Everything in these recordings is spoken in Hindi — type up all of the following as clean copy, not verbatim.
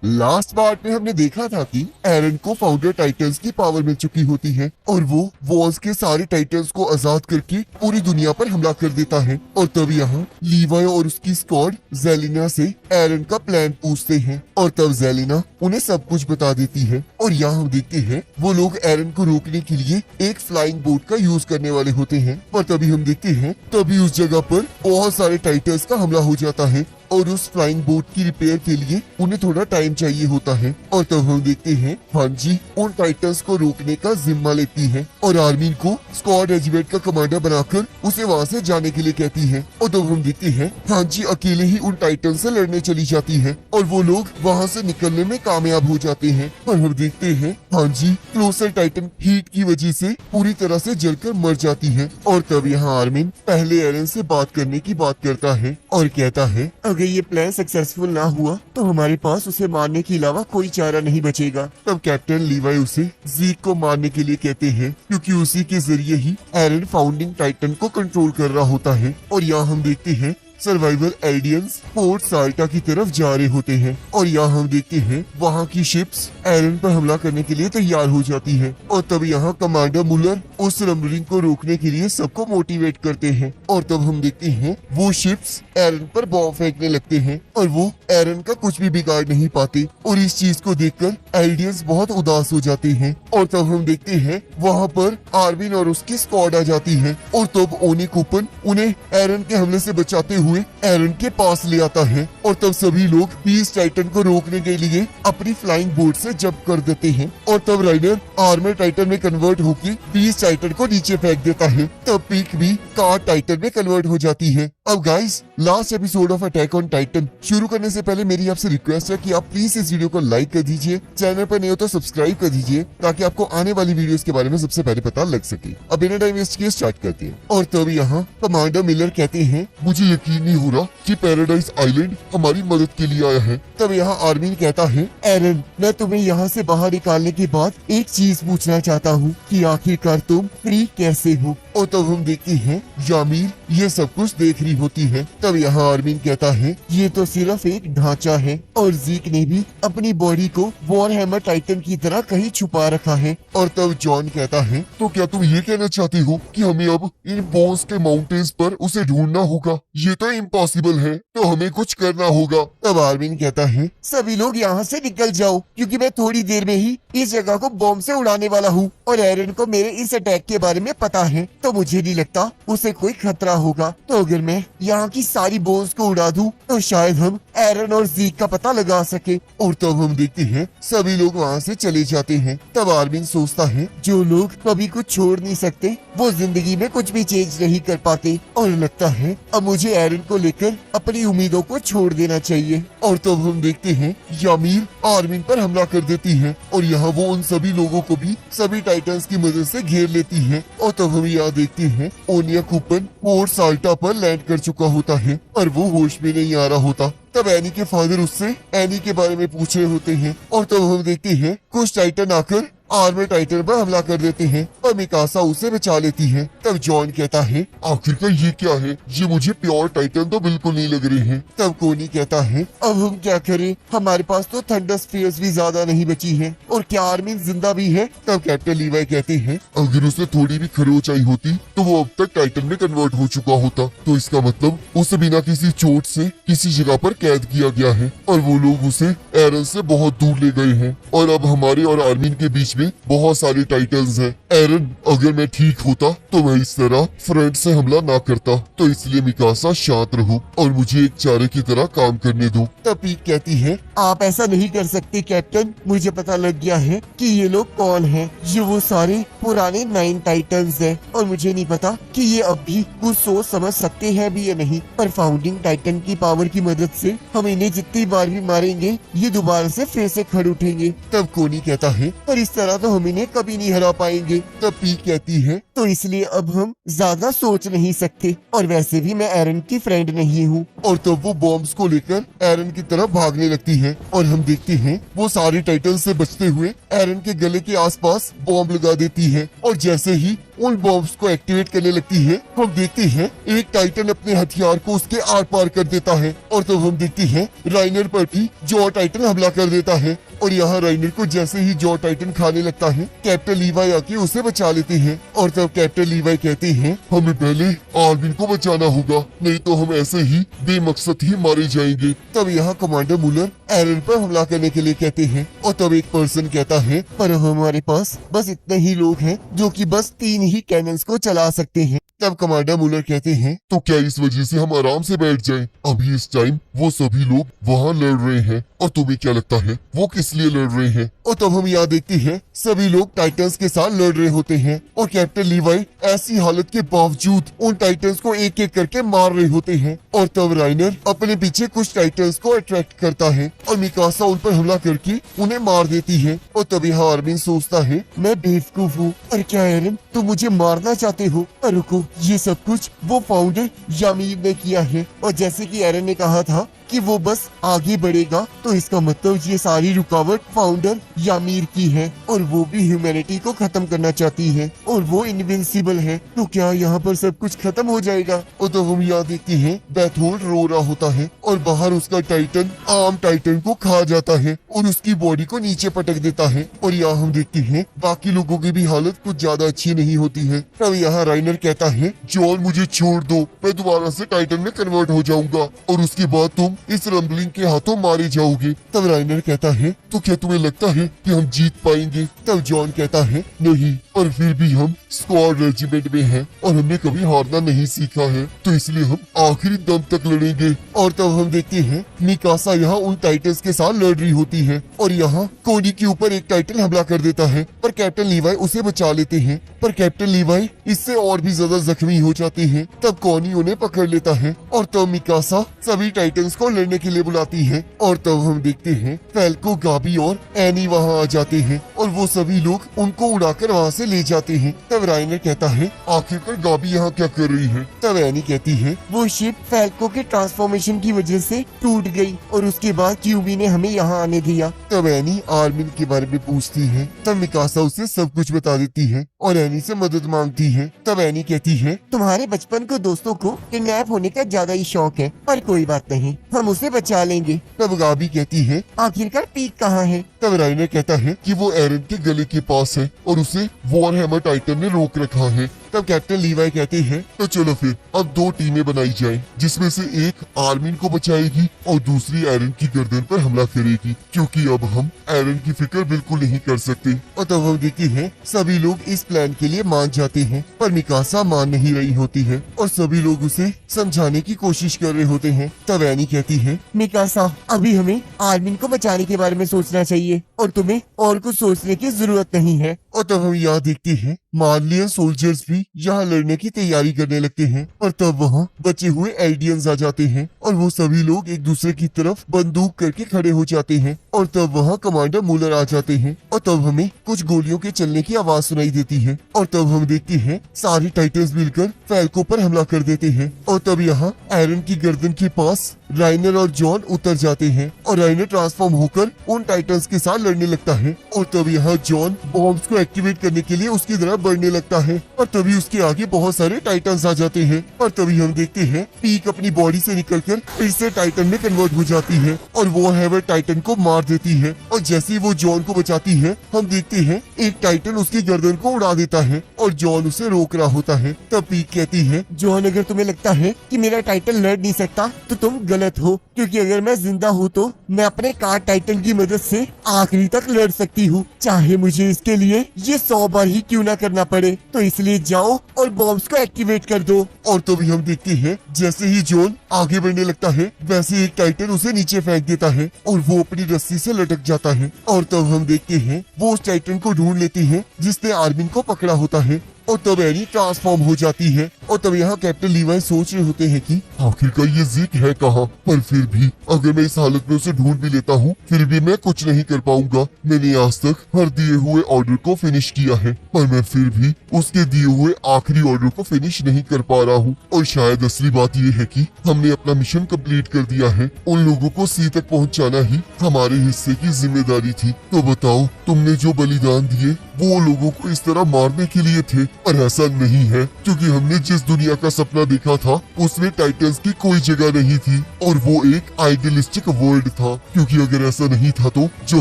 लास्ट पार्ट में हमने देखा था कि एरन को फाउंडर टाइटन्स की पावर मिल चुकी होती है और वो वॉल्स के सारे टाइटन्स को आजाद करके पूरी दुनिया पर हमला कर देता है। और तब यहाँ लीवाई और उसकी स्क्वाड जेलिना से एरन का प्लान पूछते हैं और तब जेलिना उन्हें सब कुछ बता देती है। और यहाँ हम देखते हैं वो लोग एरन को रोकने के लिए एक फ्लाइंग बोट का यूज करने वाले होते हैं, पर तभी हम देखते हैं तभी उस जगह पर बहुत सारे टाइटन्स का हमला हो जाता है और उस फ्लाइंग बोट की रिपेयर के लिए उन्हें थोड़ा टाइम चाहिए होता है। और तब हम देखते हैं हांजी उन टाइटन्स को रोकने का जिम्मा लेती है और आर्मीन को स्क्वाड रेजिमेंट का कमांडर बनाकर उसे वहाँ से जाने के लिए कहती है। और तब हम देखते हैं हांजी अकेले ही उन टाइटन से लड़ने चली जाती है और वो लोग वहाँ से निकलने में कामयाब हो जाते हैं। और हम देखते हैं हांजी क्लोसर टाइटन हीट की वजह से पूरी तरह से जलकर मर जाती है। और तब यहाँ आर्मीन पहले एरन से बात करने की बात करता है और कहता है अगर ये प्लान सक्सेसफुल ना हुआ तो हमारे पास उसे मारने के अलावा कोई चारा नहीं बचेगा। तब कैप्टन लीवाई उसे जीक को मारने के लिए कहते हैं क्योंकि उसी के जरिए ही एरन फाउंडिंग टाइटन को कंट्रोल कर रहा होता है। और यहाँ हम देखते हैं सर्वाइवल एल्डियंस पोर्ट साल्टा की तरफ जा रहे होते हैं और यहाँ हम देखते हैं वहाँ की शिप्स एरन पर हमला करने के लिए तैयार हो जाती है। और तब यहाँ कमांडर मुलर उस रमरिंग को रोकने के लिए सबको मोटिवेट करते हैं। और तब हम देखते हैं वो शिप्स एरन पर बॉम्ब फेंकने लगते हैं और वो एरन का कुछ भी बिगाड़ नहीं पाते। और इस चीज को देखकर एल्डियंस बहुत उदास हो जाते हैं। और तब हम देखते हैं वहाँ पर आर्मिन और उसकी स्क्वाड आ जाती है और तब ओनी कूपन उन्हें एरन के हमले से बचाते हुए एरन के पास ले आता है। और तब सभी लोग बीस्ट टाइटन को रोकने के लिए अपनी फ्लाइंग बोट से जंप कर देते हैं। और तब राइडर आर्मर टाइटन में कन्वर्ट होकर बीस्ट टाइटन को नीचे फेंक देता है। तब पीक भी कार टाइटन में कन्वर्ट हो जाती है। अब guys last episode of attack on Titan शुरू करने से पहले मेरी आपसे रिक्वेस्ट है कि आप प्लीज इस वीडियो को लाइक कर दीजिए, चैनल पर नहीं हो तो सब्सक्राइब कर दीजिए ताकि आपको आने वाली वीडियोस के बारे में सबसे पहले पता लग सके। अब बिना टाइम वेस्ट किए स्टार्ट करते हैं। और तब यहाँ कमांडर मिलर कहते हैं मुझे यकीन नहीं हो रहा कि पैराडाइज आइलैंड हमारी मदद के लिए आया है। तब यहाँ आर्मीन कहता है एरन मैं तुम्हें यहाँ से बाहर निकालने के बाद एक चीज पूछना चाहता हूँ कि आखिरकार तुम फ्री कैसे हो। और तब हम देखते हैं यामीर ये सब कुछ देख रही होती है। तब यहाँ आर्मीन कहता है ये तो सिर्फ एक ढांचा है और जीक ने भी अपनी बॉडी को वॉरहैमर टाइटन की तरह कहीं छुपा रखा है। और तब जॉन कहता है तो क्या तुम ये कहना चाहते हो कि हमें अब इन बोन्स के माउंटेन्स पर उसे ढूंढना होगा? ये तो इम्पॉसिबल है, तो हमें कुछ करना होगा। तब आर्मीन कहता है सभी लोग यहाँ से निकल जाओ क्योंकि मैं थोड़ी देर में ही इस जगह को बॉम्ब से उड़ाने वाला हूँ और एरन को मेरे इस अटैक के बारे में पता है तो मुझे नहीं लगता उसे कोई खतरा होगा। तो अगर मैं यहाँ की सारी बोन्स को उड़ा दूँ तो शायद हम एरन और जीक का पता लगा सके। और तब हम देखते हैं सभी लोग वहाँ से चले जाते हैं। तब आर्मीन सोचता है जो लोग कभी कुछ छोड़ नहीं सकते वो जिंदगी में कुछ भी चेंज नहीं कर पाते और लगता है अब मुझे एरन को लेकर अपनी उम्मीदों को छोड़ देना चाहिए। और तब हम देखते हैं यामीर आर्मीन पर हमला कर देती है और यहाँ वो उन सभी लोगों को भी सभी टाइटन्स की मदद से घेर लेती है। और तब हम यहाँ देखते हैं ओनिया कूपन पोर्ट साल्टा पर लैंड कर चुका होता है और वो होश में नहीं आ रहा होता। तब एनी के फादर उससे एनी के बारे में पूछ रहे होते हैं और तब हम देखते हैं कुछ टाइटन आकर आर्मर टाइटन पर हमला कर देते हैं और मिकासा उसे बचा लेती है। तब जॉन कहता है आखिरकार ये क्या है, ये मुझे प्योर टाइटन तो बिल्कुल नहीं लग रहे हैं। तब कोनी कहता है अब हम क्या करें, हमारे पास तो थंडर स्फीयर्स भी ज्यादा नहीं बची है और क्या आर्मीन जिंदा भी है। तब कैप्टन लीवाई कहते हैं अगर उसे थोड़ी भी खरोच आई होती तो वो अब तक टाइटन में कन्वर्ट हो चुका होता, तो इसका मतलब उसे बिना किसी चोट से किसी जगह पर कैद किया गया है और वो लोग उसे एरन से बहुत दूर ले गए हैं और अब हमारे और आर्मीन के बीच में बहुत सारे टाइटल्स हैं। एरन अगर मैं ठीक होता तो मैं इस तरह फ्रंट से हमला ना करता, तो इसलिए मिकासा शांत रहो और मुझे एक चारे की तरह काम करने दो। तब पीक कहती है आप ऐसा नहीं कर सकते कैप्टन, मुझे पता लग गया है कि ये लोग कौन हैं। ये वो सारे पुराने 9 टाइटन्स हैं और मुझे नहीं पता कि ये अब भी कुछ सोच समझ सकते हैं भी या नहीं, पर फाउंडिंग टाइटन की पावर की मदद से हम इन्हें जितनी बार भी मारेंगे ये दोबारा से फिर से खड़े उठेंगे। तब कोनी कहता है पर इस तरह तो हम इन्हें कभी नहीं हरा पाएंगे। तब पीक कहती है तो इसलिए अब हम ज्यादा सोच नहीं सकते और वैसे भी मैं एरन की फ्रेंड नहीं हूँ। और तब वो बॉम्ब्स को लेकर एरन की तरफ भागने लगती है और हम देखते हैं वो सारे टाइटन से बचते हुए एरन के गले के आसपास बॉम्ब लगा देती है और जैसे ही उन बॉम्ब्स को एक्टिवेट करने लगती है। हम देखते हैं एक टाइटन अपने हथियार को उसके आर पार कर देता है और तब हम देखते हैं राइनर पर भी जॉ टाइटन हमला कर देता है और यहाँ राइनर को जैसे ही जॉ टाइटन खाने लगता है कैप्टन लीवाई आके उसे बचा लेते हैं और तब कैप्टन लीवाई कहते हैं हमें पहले आर्मिन को बचाना होगा, नहीं तो हम ऐसे ही बेमकसद ही मारे जाएंगे। तब यहाँ कमांडर मुलर एरन पर हमला करने के लिए कहते हैं और तब एक पर्सन कहता है पर हमारे पास बस इतने ही लोग हैं जो कि बस 3 ही कैनन्स को चला सकते हैं। तब कमांडर मुलर कहते हैं तो क्या इस वजह से हम आराम से बैठ जाएं? अभी इस टाइम वो सभी लोग वहाँ लड़ रहे हैं और तुम्हें क्या लगता है वो किस लिए लड़ रहे हैं? और तब हम यहाँ देखते हैं सभी लोग टाइटन्स के साथ लड़ रहे होते हैं और कैप्टन लीवाई ऐसी हालत के बावजूद उन टाइटन्स को एक एक करके मार रहे होते हैं और तब राइनर अपने पीछे कुछ टाइटन्स को अट्रैक्ट करता है और मिकासा उन पर हमला करके उन्हें मार देती है। और तब यहाँ आर्मिन सोचता है मैं बेवकूफ हूँ और क्या एरन तुम मुझे मारना चाहते हो? पर रुको, ये सब कुछ वो फाउंडर यामीर ने किया है और जैसे कि एरन ने कहा था कि वो बस आगे बढ़ेगा तो इसका मतलब ये सारी रुकावट फाउंडर यामीर की है और वो भी ह्यूमैनिटी को खत्म करना चाहती है और वो इनविंसिबल है। तो क्या यहाँ पर सब कुछ खत्म हो जाएगा? और तो हम यहाँ देखते हैं बैथोल्ड रो रहा होता है और बाहर उसका टाइटन आम टाइटन को खा जाता है और उसकी बॉडी को नीचे पटक देता है और यहाँ हम देखते हैं बाकी लोगों की भी हालत कुछ ज्यादा अच्छी नहीं होती है। तब यहाँ राइनर कहता है जॉन मुझे छोड़ दो, मैं दोबारा से टाइटन में कन्वर्ट हो जाऊंगा और उसके बाद तुम इस रंबलिंग के हाथों मारे जाओगे। तब राइनर कहता है तो क्या तुम्हें लगता है कि हम जीत पाएंगे? तब जॉन कहता है नहीं, पर फिर भी हम स्क्वाड रेजिमेंट में हैं और हमने कभी हारना नहीं सीखा है तो इसलिए हम आखिरी दम तक लड़ेंगे। और तब हम देखते हैं मिकासा यहाँ उन टाइटन्स के साथ लड़ रही होती है और यहाँ कोनी के ऊपर एक टाइटन हमला कर देता है पर कैप्टन लीवाई उसे बचा लेते हैं। पर कैप्टन लीवाई इससे और भी ज्यादा जख्मी हो जाते हैं। तब कोनी उन्हें पकड़ लेता है और तब मिकासा सभी टाइटन्स को लड़ने के लिए बुलाती है और तब हम देखते हैं फैल्को, गाबी और एनी वहाँ आ जाते हैं और वो सभी लोग उनको उड़ाकर वहाँ से ले जाते हैं। तब राइनर कहता है आखिरकार गाबी यहाँ क्या कर रही है? तब एनी कहती है वो शिप फैल्को के ट्रांसफॉर्मेशन की वजह से टूट गई और उसके बाद क्यूबी ने हमें यहाँ आने दिया। तब एनी आर्मिन के बारे में पूछती है। तब मिकासा उसे सब कुछ बता देती है और एनी से मदद मांगती है। तब एनी कहती है तुम्हारे बचपन को दोस्तों को किडनैप होने का ज्यादा ही शौक है, पर कोई बात नहीं, हम उसे बचा लेंगे। तब गाबी कहती है आखिरकार पीक कहाँ है? तब राइनर कहता है कि वो एरन के गले के पास है और उसे वॉरहैमर टाइटन ने रोक रखा है। तब कैप्टन लीवाई कहते हैं तो चलो फिर अब 2 टीमें बनाई जाएं, जिसमें से एक आर्मिन को बचाएगी और दूसरी एरन की गर्दन पर हमला करेगी, क्योंकि अब हम एरन की फिक्र बिल्कुल नहीं कर सकते। और तब हम देखते हैं सभी लोग इस प्लान के लिए मान जाते हैं पर मिकासा मान नहीं रही होती है और सभी लोग उसे समझाने की कोशिश कर रहे होते हैं। तब एनी कहती है मिकासा अभी हमें आर्मिन को बचाने के बारे में सोचना चाहिए और तुम्हें और कुछ सोचने की जरूरत नहीं है। और तब हम यहाँ देखते हैं मार्लियन सोल्जर्स भी यहाँ लड़ने की तैयारी करने लगते हैं और तब वहाँ बचे हुए एल्डियंस आ जाते हैं और वो सभी लोग एक दूसरे की तरफ बंदूक करके खड़े हो जाते हैं और तब वहाँ कमांडर मुलर आ जाते हैं और तब हमें कुछ गोलियों के चलने की आवाज सुनाई देती है और तब हम देखते हैं सारे टाइटन्स मिलकर फैल्को पर हमला कर देते हैं और तब यहाँ एरन की गर्दन के पास राइनर और जॉन उतर जाते हैं और राइनर ट्रांसफॉर्म होकर उन टाइटन्स के साथ लड़ने लगता है और तब यहाँ जॉन बॉम्ब्स को एक्टिवेट करने के लिए उसकी तरफ बढ़ने लगता है और तभी उसके आगे बहुत सारे टाइटन्स आ जाते हैं और तभी हम देखते हैं पीक अपनी बॉडी से निकलकर फिर से टाइटन में कन्वर्ट हो जाती है और वॉरहैमर टाइटन को मार देती है और जैसे ही वो जॉन को बचाती है हम देखते हैं एक टाइटन उसकी गर्दन को उड़ा देता है और जॉन उसे रोक रहा होता है। तब पीक कहती है जॉन अगर तुम्हें लगता है कि मेरा टाइटन लड़ नहीं सकता तो तुम गलत हो, क्योंकि अगर मैं जिंदा हूँ तो मैं अपने कार टाइटन की मदद से आखिरी तक लड़ सकती हूँ, चाहे मुझे इसके लिए ये 100 बार ही क्यों ना करना पड़े। तो इसलिए जाओ और बॉम्ब्स को एक्टिवेट कर दो। और तभी हम देखते हैं जैसे ही जॉन आगे बढ़ने लगता है वैसे एक टाइटन उसे नीचे फेंक देता है और वो अपनी रस्सी से लटक जाता है और तब हम देखते हैं वो उस टाइटन को ढूंढ लेती है जिसने आर्मिन को पकड़ा होता है और तब एनी ट्रांसफॉर्म हो जाती है और तब यहाँ कैप्टन लीवाई सोच रहे होते हैं कि आखिरकार ये ज़िक है कहाँ, पर फिर भी अगर मैं इस हालत में उसे ढूंढ भी लेता हूँ फिर भी मैं कुछ नहीं कर पाऊंगा। मैंने आज तक हर दिए हुए ऑर्डर को फिनिश किया है पर मैं फिर भी उसके दिए हुए आखिरी ऑर्डर को फिनिश नहीं कर पा रहा हूँ और शायद असली बात ये है कि हमने अपना मिशन कंप्लीट कर दिया है। उन लोगों को सी तक पहुँचाना ही हमारे हिस्से की जिम्मेदारी थी। तो बताओ तुमने जो बलिदान दिए वो लोगों को इस तरह मारने के लिए थे, पर ऐसा नहीं है क्योंकि हमने जिस दुनिया का सपना देखा था उसमें टाइटंस की कोई जगह नहीं थी और वो एक आइडियलिस्टिक वर्ल्ड था। क्योंकि अगर ऐसा नहीं था तो जो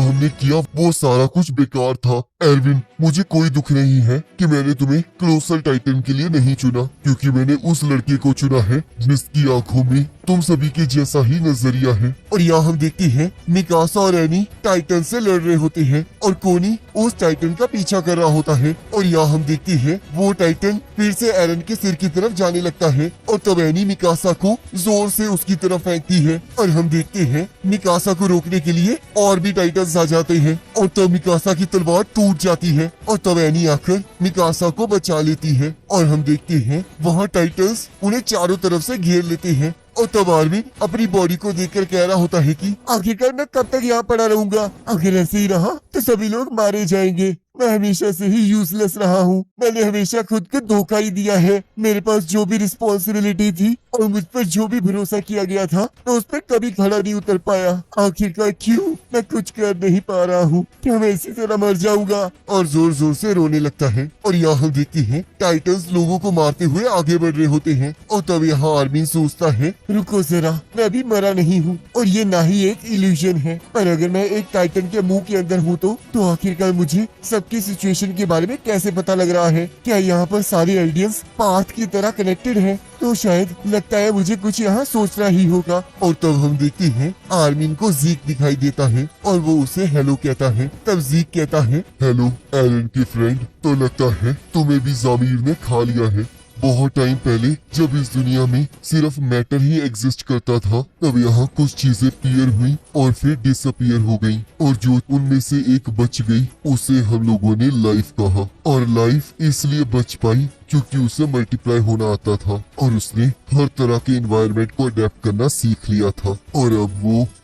हमने किया वो सारा कुछ बेकार था। एरविन, मुझे कोई दुख नहीं है कि मैंने तुम्हें कोलोसल टाइटन के लिए नहीं चुना, क्योंकि मैंने उस लड़के को चुना है जिसकी आंखों में तुम सभी के जैसा ही नजरिया है। और यहाँ हम देखते हैं मिकासा और एनी टाइटन से लड़ रहे होते हैं और कोनी उस टाइटन का पीछा कर रहा होता है। और यहाँ हम देखते हैं वो टाइटन फिर से एरन के सिर की तरफ जाने लगता है और तब एनी मिकासा को जोर से उसकी तरफ फेंकती है और हम देखते हैं मिकासा को रोकने के लिए और भी टाइटन्स आ जाते हैं और तब मिकासा की तलवार टूट जाती है और तब एनी आकर मिकासा को बचा लेती है और हम देखते हैं वहाँ टाइटन्स उन्हें चारों तरफ से घेर लेते हैं। और तब आर्मी अपनी बॉडी को देखकर कह रहा होता है कि आखिरकार मैं कब तक यहाँ पड़ा रहूंगा, अगर ऐसे ही रहा तो सभी लोग मारे जाएंगे। मैं हमेशा से ही यूजलेस रहा हूँ, मैंने हमेशा खुद को धोखा ही दिया है। मेरे पास जो भी रिस्पॉन्सिबिलिटी थी और मुझ पर जो भी भरोसा किया गया था मैं उस पर कभी खड़ा नहीं उतर पाया। आखिरकार क्यों मैं कुछ कर नहीं पा रहा हूँ, क्या मैं इसी तरह मर जाऊंगा। और जोर जोर से रोने लगता है और यहाँ हम देखते हैं टाइटन्स लोगों को मारते हुए आगे बढ़ रहे होते हैं। और तब यहाँ आर्मी सोचता है रुको जरा, मैं अभी मरा नहीं हूँ और ये ना ही एक इल्यूजन है, पर अगर मैं एक टाइटन के मुंह के अंदर हूँ तो आखिरकार मुझे सबकी सिचुएशन के बारे में कैसे पता लग रहा है। क्या यहाँ पर सारे आइडियंस पाथ की तरह कनेक्टेड है, तो शायद लगता है मुझे कुछ यहाँ सोचना ही होगा। और तब हम देखते हैं आर्मिन को जीक दिखाई देता है और वो उसे हेलो कहता है। तब जीक कहता है हेलो एरन के फ्रेंड, तो लगता है तुम्हें भी जामीर ने खा लिया है। बहुत टाइम पहले जब इस दुनिया में सिर्फ मैटर ही एग्जिस्ट करता था तब यहाँ कुछ चीजें पीयर हुई और फिर डिसअपीयर हो गई और जो उनमें से एक बच गई उसे हम लोगों ने लाइफ कहा। और लाइफ इसलिए बच पाई क्योंकि उसे मल्टीप्लाई होना आता था और उसने हर तरह के एनवायरनमेंट को अडेप्ट करना सीख लिया था और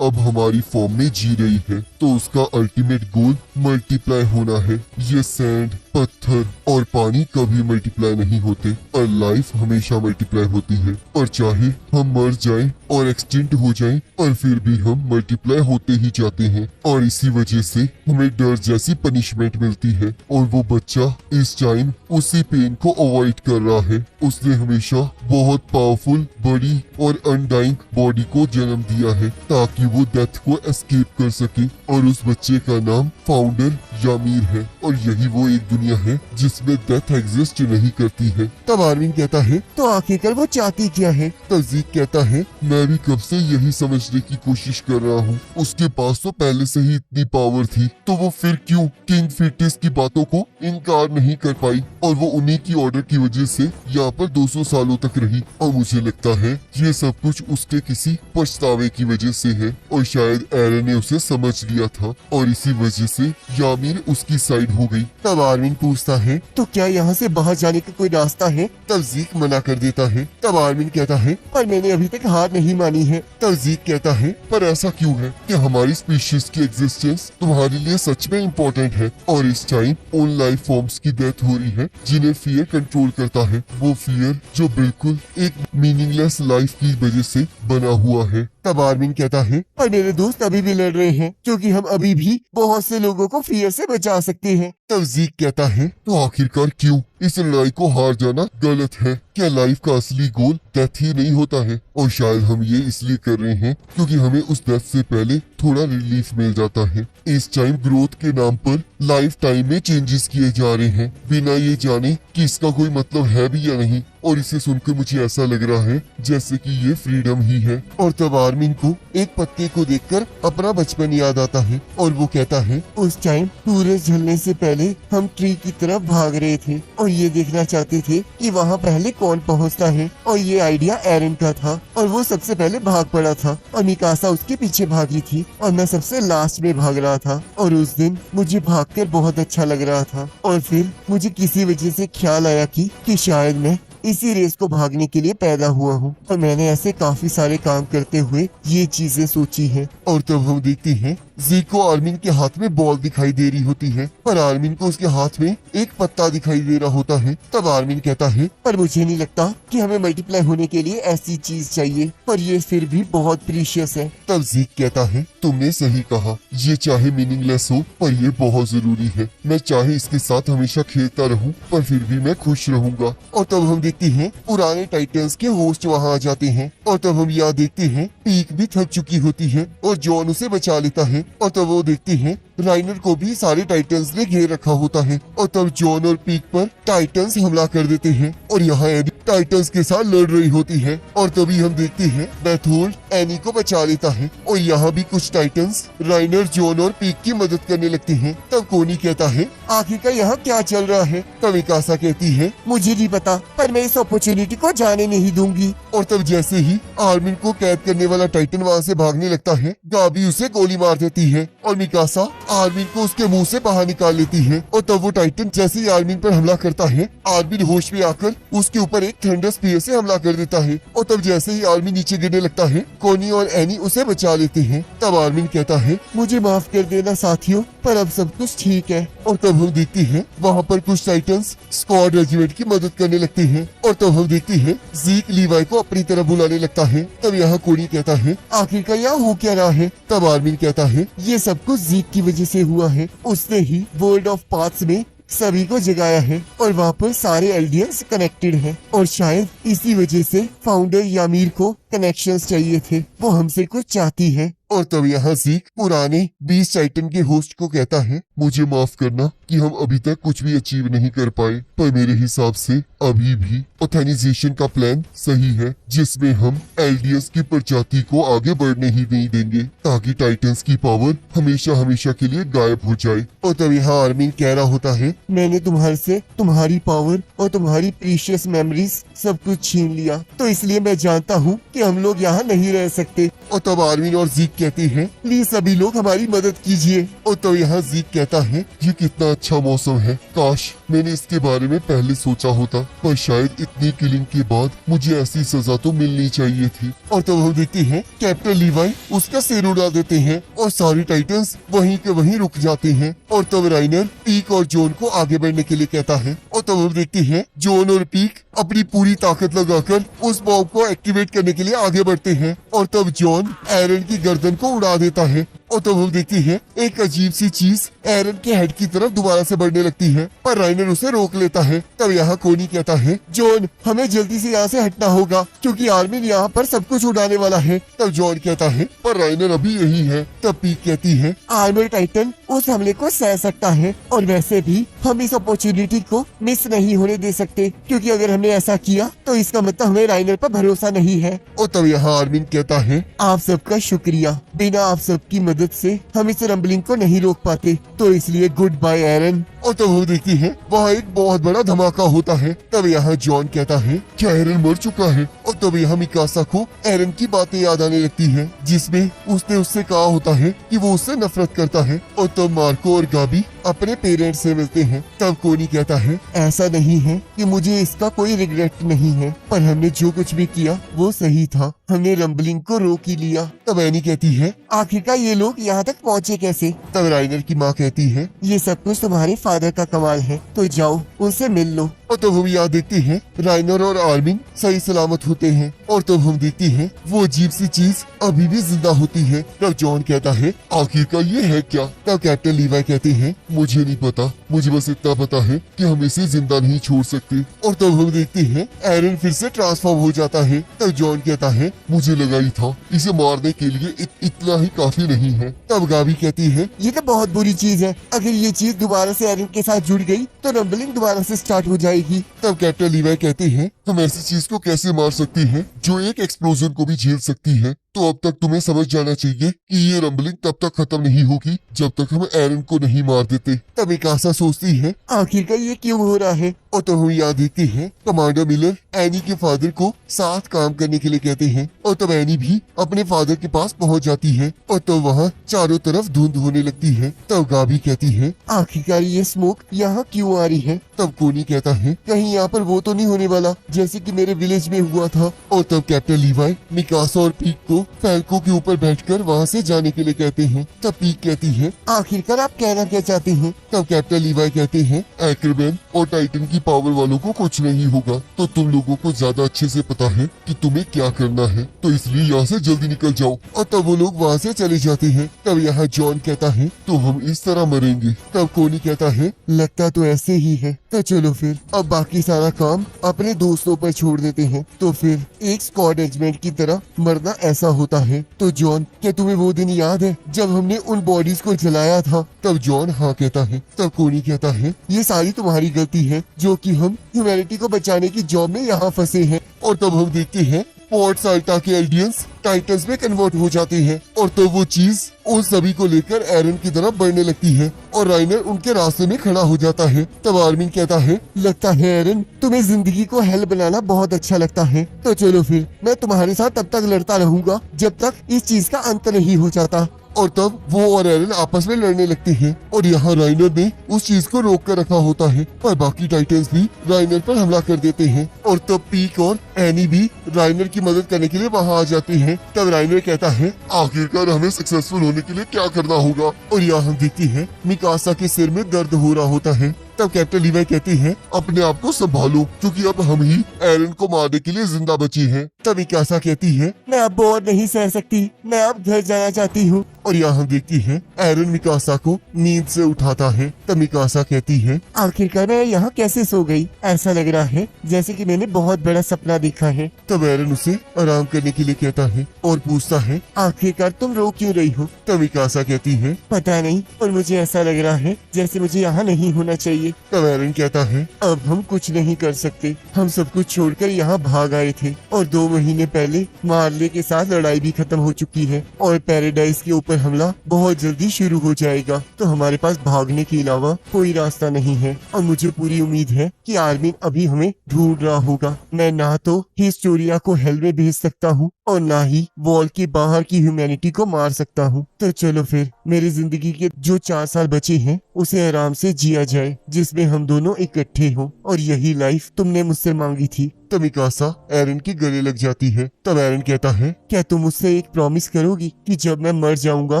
अब हमारी फॉर्म में जी रही है। तो उसका अल्टीमेट गोल मल्टीप्लाई होना है। ये सैंड, पत्थर और पानी कभी मल्टीप्लाई नहीं होते और लाइफ हमेशा मल्टीप्लाई होती है। और चाहे हम मर जाएं और एक्सटिंक्ट हो जाएं और फिर भी हम मल्टीप्लाई होते ही जाते हैं और इसी वजह से हमें डर जैसी पनिशमेंट मिलती है। और वो बच्चा इस टाइम उसी पेन को अवॉइड कर रहा है। उसने हमेशा बहुत पावरफुल, बड़ी और अनडाइंग बॉडी को जन्म दिया है ताकि वो डेथ को एस्केप कर सके और उस बच्चे का नाम फाउंडर यामीर है और यही वो एक दुनिया है जिसमें डेथ एग्जिस्ट नहीं करती है। तब आर्मिन कहता है तो आखिरकार वो चाहती क्या है। तो जीक कहता है मैं भी कब से यही समझने की कोशिश कर रहा हूँ। उसके पास तो पहले से ही इतनी पावर थी तो वो फिर क्यों किंग फिटिस की बातों को इनकार नहीं कर पाई और वो उन्हीं की ऑर्डर की वजह से यहाँ पर 200 सालों तक रही। और मुझे लगता है ये सब कुछ उसके किसी पछतावे की वजह से है और शायद एरन ने उसे समझ लिया था और इसी वजह से यामीर उसकी साइड हो गई। तब आर्मिन पूछता है तो क्या यहाँ से बाहर जाने का कोई रास्ता है। तब जीक मना कर देता है। तब आर्मिन कहता है पर मैंने अभी तक हार नहीं मानी है। तब जीक कहता है पर ऐसा क्यों है कि हमारी स्पीशीज की एग्जिस्टेंस तुम्हारे लिए सच में इम्पोर्टेंट है और इस टाइम उन लाइफ फॉर्म्स की डेथ हो रही है जिन्हें फियर कंट्रोल करता है। वो फियर जो बिल्कुल एक मीनिंगलेस लाइफ की वजह से बना हुआ है। तब आर्मिन कहता है पर मेरे दोस्त अभी भी लड़ रहे हैं क्योंकि हम अभी भी बहुत से लोगों को फियर से बचा सकते हैं। तब जीक कहता है तो आखिरकार क्यों इस लड़ाई को हार जाना गलत है। क्या लाइफ का असली गोल डेथ ही नहीं होता है और शायद हम ये इसलिए कर रहे हैं क्योंकि हमें उस डेथ से पहले थोड़ा रिलीफ मिल जाता है। इस टाइम ग्रोथ के नाम पर लाइफ टाइम में चेंजेस किए जा रहे हैं बिना ये जाने कि इसका कोई मतलब है भी या नहीं और इसे सुनकर मुझे ऐसा लग रहा है जैसे कि ये फ्रीडम ही है। और तब आर्मिन को एक पत्ते को देखकर अपना बचपन याद आता है और वो कहता है उस टाइम सूरज ढलने से पहले हम ट्री की तरफ भाग रहे थे और ये देखना चाहते थे कि वहाँ पहले कौन पहुँचता है और ये आइडिया एरन का था और वो सबसे पहले भाग पड़ा था और मिकासा उसके पीछे भागी थी और मैं सबसे लास्ट में भाग रहा था और उस दिन मुझे भागकर बहुत अच्छा लग रहा था और फिर मुझे किसी वजह से ख्याल आया कि शायद मैं इसी रेस को भागने के लिए पैदा हुआ हूँ और मैंने ऐसे काफी सारे काम करते हुए ये चीजें सोची हैं। और तब हम देखते हैं जीक को आर्मिन के हाथ में बॉल दिखाई दे रही होती है और आर्मिन को उसके हाथ में एक पत्ता दिखाई दे रहा होता है। तब आर्मिन कहता है, पर मुझे नहीं लगता कि हमें मल्टीप्लाई होने के लिए ऐसी चीज चाहिए, पर ये फिर भी बहुत प्रीशियस है। तब जीक कहता है, तुमने सही कहा, ये चाहे मीनिंगलेस हो पर ये बहुत जरूरी है। मैं चाहे इसके साथ हमेशा खेलता रहूं पर फिर भी मैं खुश रहूंगा। और तब हम देखते हैं पुराने टाइटन्स के होस्ट वहाँ आ जाते हैं और तब हम यहाँ देखते हैं पीक भी थक चुकी होती है और जॉन उसे बचा लेता है। और तब वो देखते हैं राइनर को भी सारे टाइटन्स ने घेर रखा होता है और तब जॉन और पीक पर टाइटन्स हमला कर देते हैं और यहाँ एनी टाइटन्स के साथ लड़ रही होती है। और तभी हम देखते हैं बेथोल्ड एनी को बचा लेता है और यहाँ भी कुछ टाइटन्स राइनर, जॉन और पीक की मदद करने लगते हैं। तब कोनी कहता है, आखिरकार यहाँ क्या चल रहा है? तब मिकासा कहती है, मुझे नहीं पता, पर मैं इस अपॉर्चुनिटी को जाने नहीं दूंगी। और तब जैसे ही आर्मिन को कैद करने वाला टाइटन वहाँ से भागने लगता है, गाबी उसे गोली मार देती है और मिकासा आर्मिन को उसके मुंह से बाहर निकाल लेती है। और तब वो टाइटन जैसे ही आर्मिन पर हमला करता है, आर्मिन होश में आकर उसके ऊपर एक थंडर स्पीयर से हमला कर देता है। और तब जैसे ही आर्मिन नीचे गिरने लगता है, कोनी और एनी उसे बचा लेते हैं। तब आर्मिन कहता है, मुझे माफ कर देना साथियों, पर अब सब कुछ ठीक है। और तब हम देखते हैं वहाँ पर कुछ टाइटन्स स्क्वाड रेजिमेंट की मदद करने लगते हैं। और तब हम देखते हैं जीक लीवाई को अपनी तरफ बुलाने लगता है। तब यहाँ कोनी कहता है, आखिरकार यहाँ हो क्या रहा है? तब आर्मिन कहता है, ये सब कुछ जीक की वजह से हुआ है। उसने ही वर्ल्ड ऑफ पाथ्स में सभी को जगाया है और वहाँ पर सारे एल्डियंस कनेक्टेड हैं और शायद इसी वजह से फाउंडर यामीर को कनेक्शंस चाहिए थे, वो हमसे कुछ चाहती है। और तब यहाँ जीक पुराने बीस टाइटन के होस्ट को कहता है, मुझे माफ करना कि हम अभी तक कुछ भी अचीव नहीं कर पाए, पर मेरे हिसाब से अभी भी ऑथेनाइजेशन का प्लान सही है, जिसमें हम एल्डियंस की प्रजाति को आगे बढ़ने ही नहीं देंगे ताकि टाइटन्स की पावर हमेशा हमेशा के लिए गायब हो जाए। और तब यहाँ आर्मिन कह रहा होता है, मैंने तुम्हारे से तुम्हारी पावर और तुम्हारी प्रीशियस मेमोरीज सब कुछ छीन लिया, तो इसलिए मैं जानता हूँ कि हम लोग यहाँ नहीं रह सकते। और तब आर्मिन और जीक कहते हैं, प्लीज सभी लोग हमारी मदद कीजिए। और तो यहाँ जीक कहता है, ये कितना अच्छा मौसम है, काश मैंने इसके बारे में पहले सोचा होता, पर शायद इतनी किलिंग के बाद मुझे ऐसी सजा तो मिलनी चाहिए थी। और तब हम देखते हैं कैप्टन लीवाई उसका सिर उड़ा देते हैं और सारे टाइटन्स वहीं के वहीं रुक जाते हैं। और तब राइनर पीक और जॉन को आगे बढ़ने के लिए कहता है और तब हम देखते हैं जॉन और पीक अपनी पूरी ताकत लगाकर उस बॉम्ब को एक्टिवेट करने के लिए आगे बढ़ते हैं। और तब जॉन एरन की गर्दन को उड़ा देता है और तब हम देखते हैं एक अजीब सी चीज एरन के हेड की तरफ दोबारा से बढ़ने लगती है, पर राइनर उसे रोक लेता है। तब यहाँ कोनी कहता है, जॉन हमें जल्दी से यहाँ से हटना होगा क्योंकि आर्मिन यहाँ पर सब कुछ उड़ाने वाला है। तब जॉन कहता है, पर राइनर अभी यही है। तब पीक कहती है, आर्मर टाइटन उस हमले को सह सकता है और वैसे भी हम इस अपॉर्चुनिटी को मिस नहीं होने दे सकते, क्योंकि अगर हमने ऐसा किया तो इसका मतलब हमें राइनर पर भरोसा नहीं है। और तब यहाँ आर्मिन कहता है, आप सबका शुक्रिया, बिना आप सबकी मदद से हम इस रंबलिंग को नहीं रोक पाते, तो इसलिए गुड बाय एरन। और तब वो देखती है वहाँ एक बहुत बड़ा धमाका होता है। तब यहाँ जॉन कहता है, क्या एरन मर चुका है? और तब यहाँ मिकासा को एरन की बातें याद आने लगती हैं, जिसमें उसने उससे कहा होता है कि वो उससे नफरत करता है। और तब मार्को और गाबी अपने पेरेंट्स से मिलते हैं। तब कोनी कहता है, ऐसा नहीं है कि मुझे इसका कोई रिग्रेट नहीं है, पर हमने जो कुछ भी किया वो सही था, हमने रंबलिंग को रोक ही लिया। तब एनी कहती है, आखिरकार ये लोग यहाँ तक पहुँचे कैसे? तब राइनर की माँ कहती है, ये सब कुछ तुम्हारे फादर का कमाल है, तो जाओ उनसे मिल लो। और तब हम यहाँ देखते हैं राइनर और आर्मिन सही सलामत होते हैं। और तब हम देखते हैं वो अजीब सी चीज अभी भी जिंदा होती है। तब जॉन कहता है, आखिरकार ये है क्या? तब कैप्टन लीवाई कहते हैं, मुझे नहीं पता, मुझे बस इतना पता है कि हम इसे जिंदा नहीं छोड़ सकते। और तब हम देखते हैं एरन फिर से ट्रांसफॉर्म हो जाता है। तब जॉन कहता है, मुझे लगा ही था, इसे मारने के लिए इतना ही काफी नहीं है। तब गाबी कहती है, ये तो बहुत बुरी चीज है, अगर ये चीज दोबारा से एरन के साथ जुड़ गई तो रंबलिंग दोबारा से स्टार्ट हो जाएगी। तब कैप्टन लीवाई कहते हैं, हम ऐसी चीज को कैसे मार सकते हैं जो एक एक्सप्लोजन को भी झेल सकती है? तो अब तक तुम्हें समझ जाना चाहिए कि ये रंबलिंग तब तक खत्म नहीं होगी जब तक हम एरन को नहीं मार देते। तब मिकासा सोचती है, आखिरकार ये क्यों हो रहा है? और तो हम यहाँ देखते हैं कमांडर मिलर एनी के फादर को साथ काम करने के लिए कहते हैं। और तब एनी भी अपने फादर के पास पहुँच जाती है और तब वहाँ चारों तरफ धुंध होने लगती है। तब गाबी कहती है, आखिरकार ये स्मोक यहाँ क्यों आ रही है? तब कोनी कहता है, कहीं यहाँ पर वो तो नहीं होने वाला जैसे कि मेरे विलेज में हुआ था। और तब कैप्टन लीवाई मिकासा और पीक को फैल्को के ऊपर बैठकर वहाँ से जाने के लिए कहते हैं। तब पीक कहती है, आखिरकार आप कहना क्या चाहते हैं? तब कैप्टन लीवाई कहते हैं, एक्रमैन और टाइटन की पावर वालों को कुछ नहीं होगा, तो तुम लोगों को ज्यादा अच्छे से पता है कि तुम्हें क्या करना है, तो इसलिए यहाँ से जल्दी निकल जाओ। और तब वो लोग वहाँ से चले जाते हैं। तब यहाँ जॉन कहता है, तो हम इस तरह मरेंगे। तब कोनी कहता है, लगता तो ऐसे ही है। तो चलो फिर अब बाकी सारा काम अपने दोस्तों पर छोड़ देते हैं। तो फिर एक स्क्वाड रेजिमेंट की तरह मरना ऐसा होता है। तो जॉन, क्या तुम्हें वो दिन याद है जब हमने उन बॉडीज को जलाया था? तब जॉन हाँ कहता है। तब कोनी कहता है, ये सारी तुम्हारी गलती है जो कि हम ह्यूमैनिटी को बचाने की जॉब में यहाँ फंसे हैं। और तब हम देखते हैं पोर्ट साल्टा के एल्डियंस टाइटन्स में कन्वर्ट हो जाते हैं। और तब वो चीज उन सभी को लेकर एरन की तरफ बढ़ने लगती है और राइनर उनके रास्ते में खड़ा हो जाता है। तब आर्मिन कहता है, लगता है एरन तुम्हें जिंदगी को हेल बनाना बहुत अच्छा लगता है। तो चलो फिर मैं तुम्हारे साथ तब तक लड़ता रहूंगा जब तक इस चीज का अंत नहीं हो जाता। और तब वो और एरन आपस में लड़ने लगते हैं और यहाँ राइनर ने उस चीज को रोक कर रखा होता है, पर बाकी टाइटन्स भी राइनर पर हमला कर देते हैं। और तब पीक और एनी भी राइनर की मदद करने के लिए वहाँ आ जाते हैं। तब राइनर कहता है, आखिरकार हमें सक्सेसफुल होने के लिए क्या करना होगा? और यहाँ हम देखते हैं मिकासा के सिर में दर्द हो रहा होता है। तब कैप्टन लीवाई कहती है, अपने आप को संभालो क्योंकि अब हम ही एरन को मारने के लिए जिंदा बची हैं। तब मिकासा कहती है, मैं अब और नहीं सह सकती, मैं अब घर जाना चाहती हूँ। और यहाँ हम देखती है एरन मिकासा को नींद से उठाता है। तब मिकासा कहती है, आखिरकार मैं यहाँ कैसे सो गई? ऐसा लग रहा है जैसे कि मैंने बहुत बड़ा सपना देखा है। तब एरन उसे आराम करने के लिए कहता है और पूछता है, आखिरकार तुम रो क्यों रही हो? तब मिकासा कहती है, पता नहीं, और मुझे ऐसा लग रहा है जैसे मुझे यहाँ नहीं होना चाहिए। तब एरन कहता है, अब हम कुछ नहीं कर सकते, हम सब कुछ छोड़कर यहाँ भाग आए थे और 2 महीने पहले मार्ले के साथ लड़ाई भी खत्म हो चुकी है और पैराडाइज के ऊपर हमला बहुत जल्दी शुरू हो जाएगा, तो हमारे पास भागने के अलावा कोई रास्ता नहीं है। और मुझे पूरी उम्मीद है कि आर्मिन अभी हमें ढूंढ रहा होगा। मैं ना तो हिस्टोरिया को हेल में भेज सकता हूँ और ना ही वॉल के बाहर की ह्यूमैनिटी को मार सकता हूँ। तो चलो फिर मेरी जिंदगी के जो 4 साल बचे हैं उसे आराम से जिया जाए, जिसमें हम दोनों इकट्ठे हों, और यही लाइफ तुमने मुझसे मांगी थी। तब मिकासा एरन के गले लग जाती है। तब एरन कहता है, क्या तुम मुझसे एक प्रॉमिस करोगी कि जब मैं मर जाऊंगा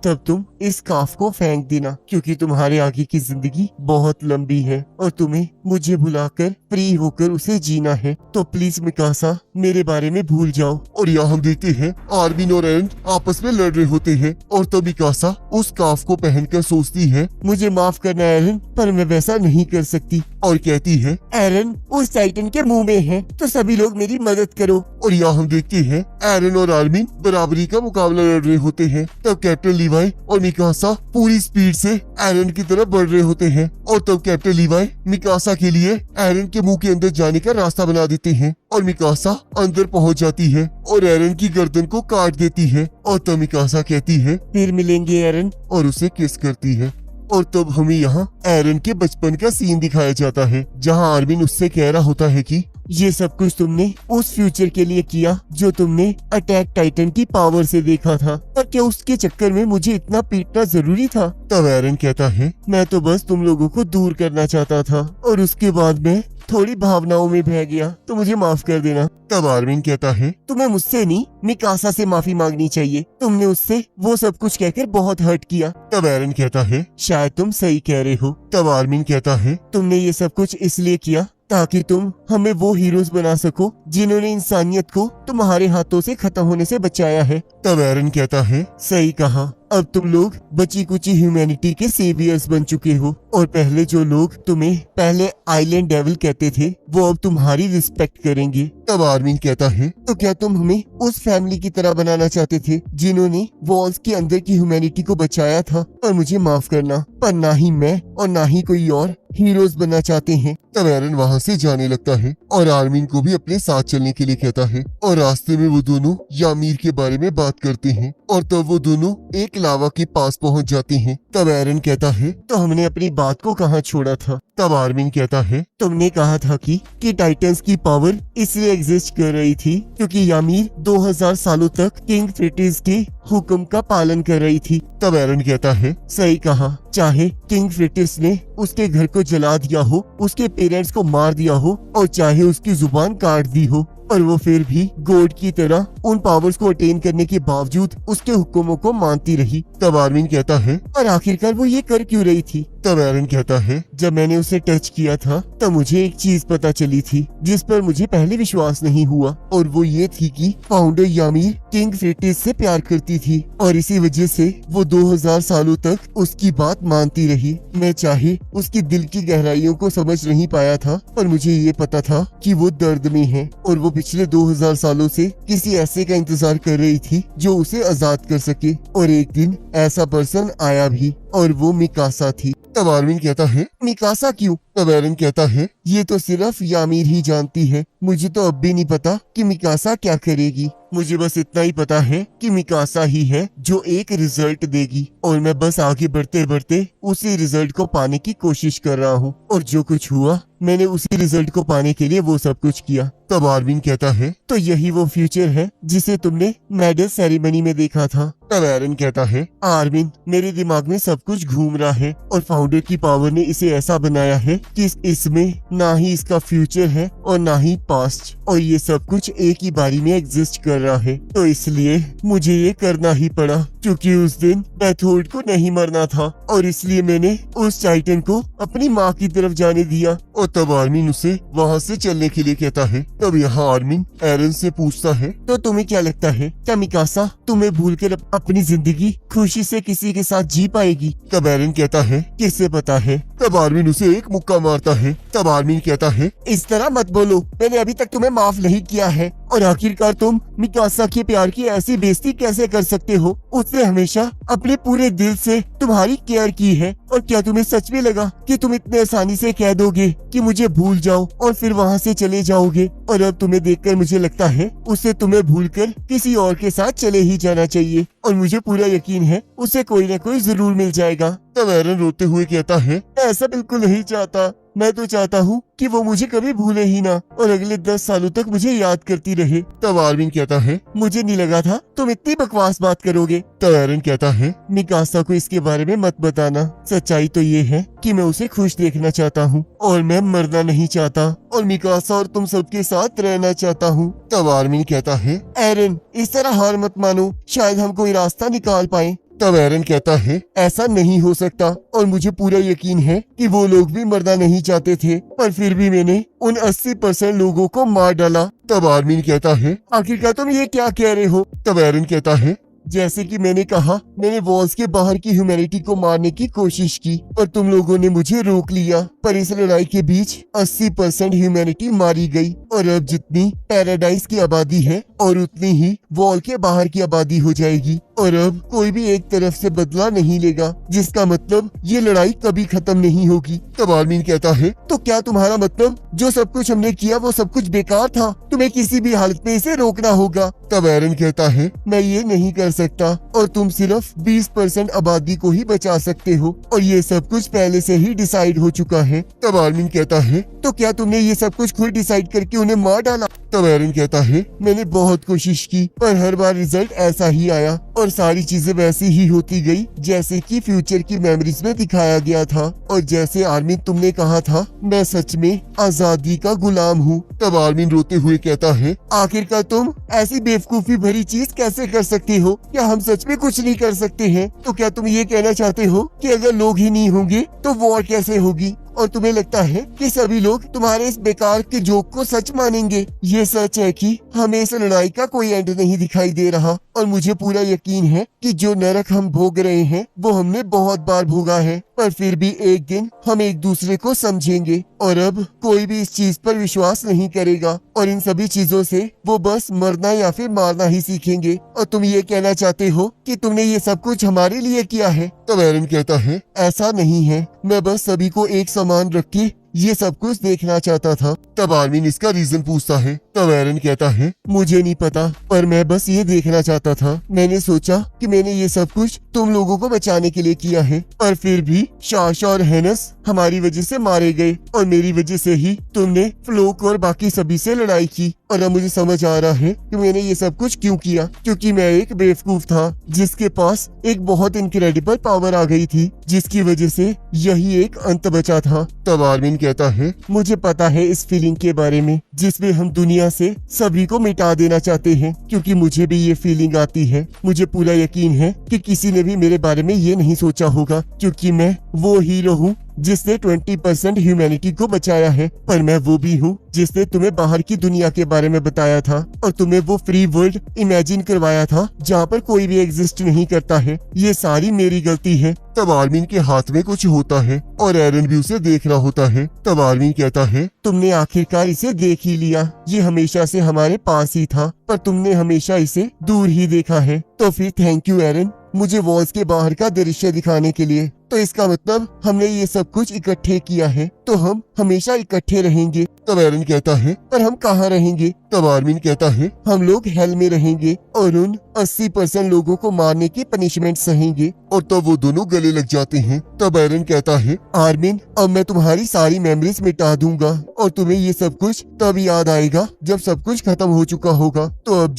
तब तुम इस स्कार्फ को फेंक देना, क्योंकि तुम्हारे आगे की जिंदगी बहुत लंबी है और तुम्हें मुझे भुलाकर फ्री होकर उसे जीना है। तो प्लीज मिकासा मेरे बारे में भूल जाओ। और यहाँ हम देखते हैं आर्मिन और एरन आपस में लड़ रहे होते हैं और तब मिकासा उस स्कार्फ को पहनकर सोचती है, मुझे माफ करना एरन, पर मैं वैसा नहीं कर सकती। और कहती है, एरन उस टाइटन के मुंह में है, तो सभी लोग मेरी मदद करो। और यहाँ हम देखते हैं एरन और आर्मिन बराबरी का मुकाबला लड़ रहे होते हैं। तब कैप्टन लीवाई और मिकासा पूरी स्पीड से एरन की तरफ बढ़ रहे होते हैं और तब कैप्टन लीवाई मिकासा के लिए एरन के मुंह के अंदर जाने का रास्ता बना देते हैं और मिकासा अंदर पहुंच जाती है और एरन की गर्दन को काट देती है। और तब मिकासा कहती है, फिर मिलेंगे एरन, और उसे किस करती है। और तब हमें यहाँ एरन के बचपन का सीन दिखाया जाता है जहाँ आर्मिन उससे कह रहा होता है कि ये सब कुछ तुमने उस फ्यूचर के लिए किया जो तुमने अटैक टाइटन की पावर से देखा था, पर क्या उसके चक्कर में मुझे इतना पीटना जरूरी था? तब एरन कहता है, मैं तो बस तुम लोगों को दूर करना चाहता था और उसके बाद मैं थोड़ी भावनाओं में बह गया, तो मुझे माफ कर देना। तब आर्मिन कहता है, तुम्हें मुझसे नहीं मिकासा से माफी मांगनी चाहिए, तुमने उससे वो सब कुछ कहकर बहुत हर्ट किया। तब एरन कहता है, शायद तुम सही कह रहे हो। तब आर्मिन कहता है, तुमने ये सब कुछ इसलिए किया ताकि तुम हमें वो हीरोज बना सको जिन्होंने इंसानियत को तुम्हारे हाथों से खत्म होने से बचाया है। तब एरन कहता है, सही कहा, अब तुम लोग बची कुची ह्यूमैनिटी के सेवियर्स बन चुके हो और पहले जो लोग तुम्हें पहले आइलैंड डेविल कहते थे वो अब तुम्हारी रिस्पेक्ट करेंगे। तब आर्मिन कहता है, तो क्या तुम हमें उस फैमिली की तरह बनाना चाहते थे जिन्होंने वॉल्स के अंदर की ह्यूमैनिटी को बचाया था? और मुझे माफ करना, पर ना ही मैं और ना ही कोई और हीरोज बनना चाहते हैं। तब एरन वहाँ से जाने लगता है और आर्मिन को भी अपने साथ चलने के लिए कहता है और रास्ते में वो दोनों यामीर के बारे में बात करते हैं और तब वो दोनों एक लावा के पास पहुंच जाते हैं। तब एरन कहता है, तो हमने अपनी बात को कहाँ छोड़ा था? तब आर्मिन कहता है, तुमने कहा था कि टाइटन्स की पावर इसलिए एग्जिस्ट कर रही थी क्योंकि यामीर 2000 सालों तक किंग थ्रेटिस के हुक्म का पालन कर रही थी। तब एरन कहता है, सही कहा, चाहे किंग फ्रिटिस ने उसके घर को जला दिया हो, उसके पेरेंट्स को मार दिया हो और चाहे उसकी जुबान काट दी हो, और वो फिर भी गॉड की तरह उन पावर्स को अटेन करने के बावजूद उसके हुक्मों को मानती रही। तब आर्मिन कहता है, और आखिरकार वो ये कर क्यों रही थी? तब एरन कहता है, जब मैंने उसे टच किया था तब मुझे एक चीज पता चली थी जिस पर मुझे पहले विश्वास नहीं हुआ, और वो ये थी कि फाउंडर यामीर किंग फ्रिटिस से प्यार करती थी और इसी वजह से वो 2000 सालों तक उसकी बात मानती रही। मैं चाहे उसकी दिल की गहराइयों को समझ नहीं पाया था, पर मुझे ये पता था कि वो दर्द में है और वो पिछले 2000 सालों से किसी ऐसे का इंतजार कर रही थी जो उसे आजाद कर सके, और एक दिन ऐसा पर्सन आया भी, और वो मिकासा थी। तब आर्मिन कहता है, मिकासा क्यों? तब एरन कहता है, ये तो सिर्फ यामीर ही जानती है। मुझे तो अब भी नहीं पता कि मिकासा क्या करेगी। मुझे बस इतना ही पता है कि मिकासा ही है जो एक रिजल्ट देगी, और मैं बस आगे बढ़ते बढ़ते उसी रिजल्ट को पाने की कोशिश कर रहा हूँ, और जो कुछ हुआ मैंने उसी रिजल्ट को पाने के लिए वो सब कुछ किया। तब आर्मिन कहता है, तो यही वो फ्यूचर है जिसे तुमने मेडल सेरेमनी में देखा था। तब एरन कहता है, आर्मिन, मेरे दिमाग में सब कुछ घूम रहा है और फाउंडर की पावर ने इसे ऐसा बनाया है कि इसमें ना ही इसका फ्यूचर है और ना ही पास्ट, और ये सब कुछ एक ही बारी में एग्जिस्ट कर रहा है। तो इसलिए मुझे ये करना ही पड़ा, क्योंकि उस दिन बेथोल्ड को नहीं मरना था, और इसलिए मैंने उस टाइटन को अपनी माँ की तरफ जाने दिया। और तब आर्मिन उसे वहाँ से चलने के लिए कहता है। तब यहाँ आर्मिन एरन से पूछता है, तो तुम्हें क्या लगता है, क्या मिकासा तुम्हें भूलकर अपनी जिंदगी खुशी से किसी के साथ जी पाएगी? तब एरन कहता है, किससे पता है? तब आर्मिन उसे एक मुक्का मारता है। तब आर्मिन कहता है, इस तरह मत बोलो, मैंने अभी तक तुम्हें माफ नहीं किया है, और आखिरकार तुम मिकासा के प्यार की ऐसी बेइज्जती कैसे कर सकते हो? उसने हमेशा अपने पूरे दिल से तुम्हारी केयर की है, और क्या तुम्हें सच में लगा कि तुम इतने आसानी से कह दोगे कि मुझे भूल जाओ और फिर वहाँ से चले जाओगे? और अब तुम्हें देखकर मुझे लगता है उसे तुम्हें भूलकर किसी और के साथ चले ही जाना चाहिए, और मुझे पूरा यकीन है उसे कोई न कोई जरूर मिल जाएगा। तब एरन रोते हुए कहता है, मैं ऐसा बिल्कुल नहीं चाहता। मैं तो चाहता हूँ कि वो मुझे कभी भूले ही ना और अगले 10 सालों तक मुझे याद करती रहे। तब आर्मिन कहता है, मुझे नहीं लगा था तुम इतनी बकवास बात करोगे। तब एरन कहता है, मिकासा को इसके बारे में मत बताना। सच्चाई तो ये है कि मैं उसे खुश देखना चाहता हूँ और मैं मरना नहीं चाहता, और मिकासा और तुम सबके साथ रहना चाहता हूँ। तब आर्मिन कहता है, एरन, इस तरह हार मत मानो, शायद हम कोई रास्ता निकाल पाए। तब एरन कहता है, ऐसा नहीं हो सकता, और मुझे पूरा यकीन है कि वो लोग भी मरना नहीं चाहते थे, पर फिर भी मैंने उन 80% लोगों को मार डाला। तब आर्मिन कहता है, आखिरकार तुम ये क्या कह रहे हो? तब एरन कहता है, जैसे कि मैंने कहा, मैंने वॉल्स के बाहर की ह्यूमैनिटी को मारने की कोशिश की, पर तुम लोगों ने मुझे रोक लिया। पर इस लड़ाई के बीच 80% ह्यूमैनिटी मारी गई, और अब जितनी पैराडाइज की आबादी है और उतनी ही वॉल के बाहर की आबादी हो जाएगी, और अब कोई भी एक तरफ से बदला नहीं लेगा, जिसका मतलब ये लड़ाई कभी खत्म नहीं होगी। तब आर्मिन कहता है, तो क्या तुम्हारा मतलब जो सब कुछ हमने किया वो सब कुछ बेकार था? तुम्हें किसी भी हालत में इसे रोकना होगा। तब एरन कहता है, मैं ये नहीं कर सकता, और तुम सिर्फ 20% आबादी को ही बचा सकते हो, और ये सब कुछ पहले से ही डिसाइड हो चुका है। तब आर्मिन कहता है, तो क्या तुमने ये सब कुछ खुद डिसाइड करके उन्हें मार डाला? तब एरन कहता है, मैंने बहुत कोशिश की, पर हर बार रिजल्ट ऐसा ही आया, और सारी चीजें वैसी ही होती गई जैसे कि फ्यूचर की मेमोरीज में दिखाया गया था। और जैसे आर्मिन तुमने कहा था, मैं सच में आजादी का गुलाम हूँ। तब आर्मिन रोते हुए कहता है, आखिरकार तुम ऐसी बेवकूफी भरी चीज कैसे कर सकते हो? क्या हम सच में कुछ नहीं कर सकते हैं? तो क्या तुम ये कहना चाहते हो कि अगर लोग ही नहीं होंगे तो वॉर कैसे होगी? और तुम्हें लगता है कि सभी लोग तुम्हारे इस बेकार के जोक को सच मानेंगे? ये सच है कि हमें इस लड़ाई का कोई एंड नहीं दिखाई दे रहा, और मुझे पूरा यकीन है कि जो नरक हम भोग रहे हैं वो हमने बहुत बार भोगा है, पर फिर भी एक दिन हम एक दूसरे को समझेंगे, और अब कोई भी इस चीज पर विश्वास नहीं करेगा, और इन सभी चीजों से वो बस मरना या फिर मारना ही सीखेंगे। और तुम ये कहना चाहते हो कि तुमने ये सब कुछ हमारे लिए किया है? तब एरन कहता है, ऐसा नहीं है, मैं बस सभी को एक समान रख के ये सब कुछ देखना चाहता था। तब आर्मिन इसका रीजन पूछता है। तब एरन कहता है, मुझे नहीं पता, पर मैं बस ये देखना चाहता था। मैंने सोचा कि मैंने ये सब कुछ तुम लोगों को बचाने के लिए किया है, पर फिर भी शाशा और हेनस हमारी वजह से मारे गए और मेरी वजह से ही तुमने फ्लोक और बाकी सभी से लड़ाई की। और अब मुझे समझ आ रहा है कि मैंने ये सब कुछ क्यों किया, क्योंकि मैं एक बेवकूफ था जिसके पास एक बहुत इनक्रेडिबल पावर आ गई थी, जिसकी वजह से यही एक अंत बचा था। तब आर्मिन कहता है, मुझे पता है इस फीलिंग के बारे में जिसमें हम दुनिया से सभी को मिटा देना चाहते हैं, क्योंकि मुझे भी ये फीलिंग आती है। मुझे पूरा यकीन है कि किसी ने भी मेरे बारे में ये नहीं सोचा होगा, क्योंकि मैं वो हीरो हूँ जिसने 20% ह्यूमैनिटी को बचाया है, पर मैं वो भी हूँ जिसने तुम्हें बाहर की दुनिया के बारे में बताया था और तुम्हें वो फ्री वर्ल्ड इमेजिन करवाया था जहाँ पर कोई भी एग्जिस्ट नहीं करता है। ये सारी मेरी गलती है। तब आर्मिन के हाथ में कुछ होता है और एरन भी उसे देख रहा होता है। तब आर्मिन कहता है, तुमने आखिरकार इसे देख ही लिया। ये हमेशा से हमारे पास ही था, पर तुमने हमेशा इसे दूर ही देखा है। तो फिर थैंक यू एरन, मुझे वॉल्स के बाहर का दृश्य दिखाने के लिए। तो इसका मतलब हमने ये सब कुछ इकट्ठे किया है, तो हम हमेशा इकट्ठे रहेंगे। तब एरन कहता है, पर हम कहाँ रहेंगे? तब आर्मिन कहता है, हम लोग हेल में रहेंगे और उन 80% लोगों को मारने की पनिशमेंट सहेंगे। और तब वो दोनों गले लग जाते हैं। तब एरन कहता है, आर्मिन अब मैं तुम्हारी सारी मेमोरीज मिटा दूंगा और तुम्हें ये सब कुछ तब याद आएगा जब सब कुछ खत्म हो चुका होगा। तो अब